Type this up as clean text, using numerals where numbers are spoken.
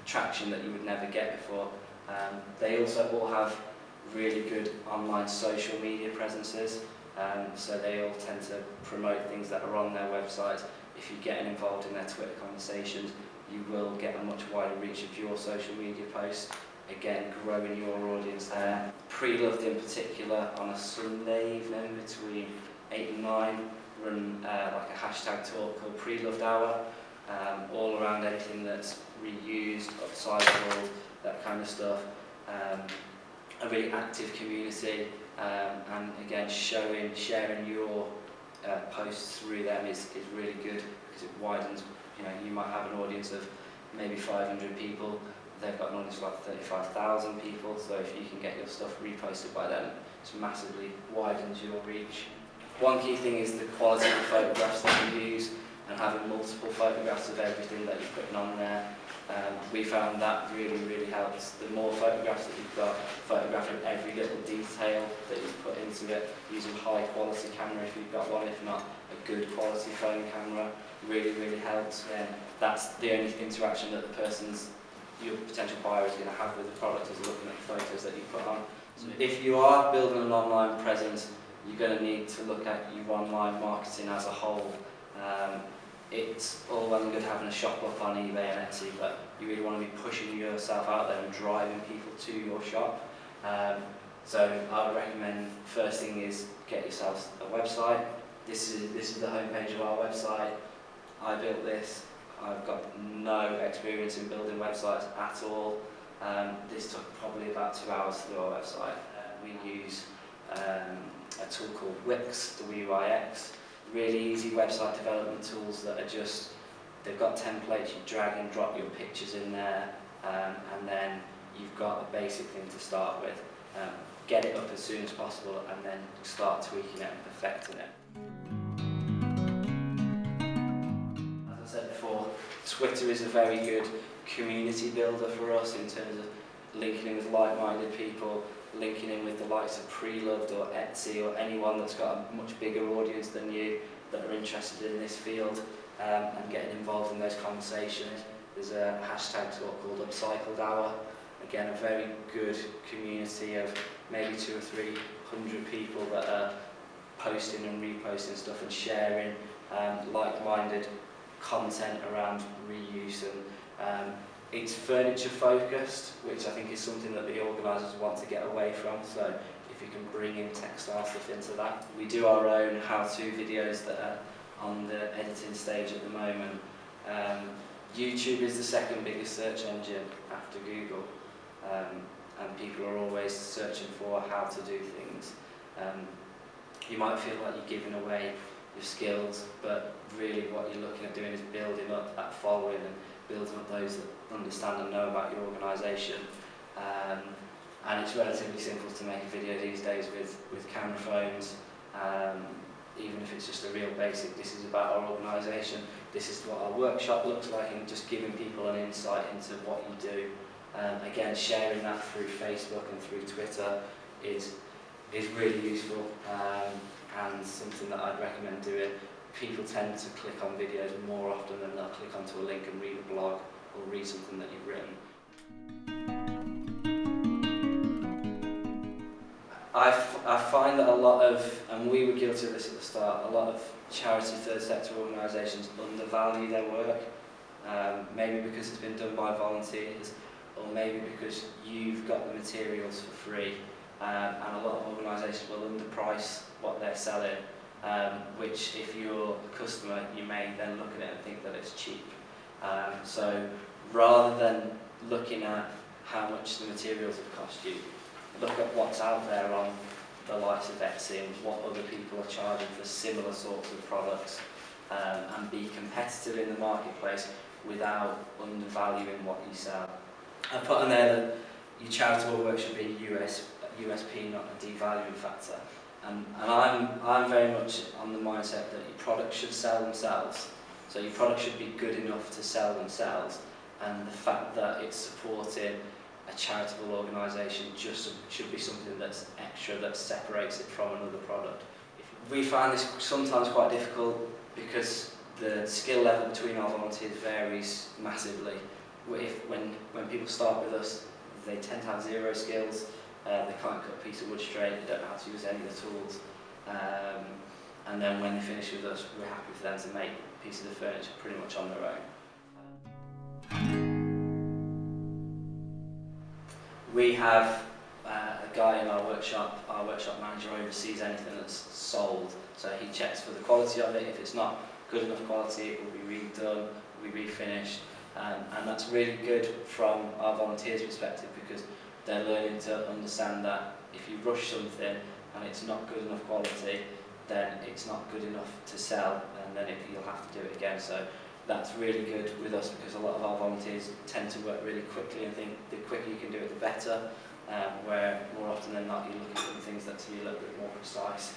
traction that you would never get before. They also all have really good online social media presences, so they all tend to promote things that are on their websites. If you're getting involved in their Twitter conversations, you will get a much wider reach of your social media posts, again growing your audience there. Pre-loved in particular, on a Sunday evening between 8 and 9, run like a hashtag talk called Pre-loved Hour, all around anything that's reused, upcycled, that kind of stuff. A really active community, and again sharing your posts through them is really good, because it widens. You might have an audience of maybe 500 people, they've got an audience of like 35,000 people, so if you can get your stuff reposted by them, it massively widens your reach. One key thing is the quality of the photographs that you use, and having multiple photographs of everything that you're putting on there. We found that really helps. The more photographs that you've got, photographing every little detail that you've put into it, using high quality camera if you've got one, if not a good quality phone camera, really helps. That's the only interaction that your potential buyer is going to have with the product, is looking at the photos that you put on. So if you are building an online presence, you're going to need to look at your online marketing as a whole. It's all well and good having a shop up on eBay and Etsy, but you really want to be pushing yourself out there and driving people to your shop. So I would recommend, first thing is get yourself a website. This is the homepage of our website. I built this. I've got no experience in building websites at all. This took probably about 2 hours to do our website. We use a tool called Wix, W-I-X. Really easy website development tools that are just, they've got templates, you drag and drop your pictures in there, and then you've got a basic thing to start with. Get it up as soon as possible and then start tweaking it and perfecting it. As I said before, Twitter is a very good community builder for us in terms of linking in with like-minded people, linking in with the likes of Pre-loved or Etsy or anyone that's got a much bigger audience than you that are interested in this field, and getting involved in those conversations. There's a hashtag talk called Upcycled Hour. Again, a very good community of maybe 200 or 300 people that are posting and reposting stuff and sharing like-minded content around reuse, and it's furniture focused, which I think is something that the organisers want to get away from, so if you can bring in textile stuff into that. We do our own how-to videos that are on the editing stage at the moment. YouTube is the second biggest search engine after Google, and people are always searching for how to do things. You might feel like you're giving away your skills, but really what you're looking at doing is building up that following and building up those that understand and know about your organisation. And it's relatively simple to make a video these days with camera phones, even if it's just a real basic, this is about our organisation, this is what our workshop looks like, and just giving people an insight into what you do. Again, sharing that through Facebook and through Twitter is really useful, and something that I'd recommend doing. People tend to click on videos more often than they'll click onto a link and read a blog or read something that you've written. I find that a lot of, and we were guilty of this at the start, a lot of charity third sector organisations undervalue their work, maybe because it's been done by volunteers, or maybe because you've got the materials for free, and a lot of organisations will underprice what they're selling, which if you're a customer you may then look at it and think that it's cheap. So rather than looking at how much the materials have cost you, look at what's out there on the likes of Etsy and what other people are charging for similar sorts of products, and be competitive in the marketplace without undervaluing what you sell. I put on there that your charitable work should be a USP, not a devaluing factor. And I'm very much on the mindset that your products should sell themselves. So your product should be good enough to sell themselves, and the fact that it's supporting a charitable organisation just should be something that's extra, that separates it from another product. We find this sometimes quite difficult because the skill level between our volunteers varies massively. when people start with us, they tend to have zero skills. They can't cut a piece of wood straight, they don't know how to use any of the tools. And then when they finish with us, we're happy for them to make pieces of furniture pretty much on their own. We have a guy in our workshop manager oversees anything that's sold, so he checks for the quality of it. If it's not good enough quality, it will be redone, will be refinished, and that's really good from our volunteers' perspective, because they're learning to understand that if you rush something and it's not good enough quality, then it's not good enough to sell, and then you'll have to do it again. So that's really good with us, because a lot of our volunteers tend to work really quickly and think the quicker you can do it, the better, where more often than not you're looking for things that to be a little bit more precise.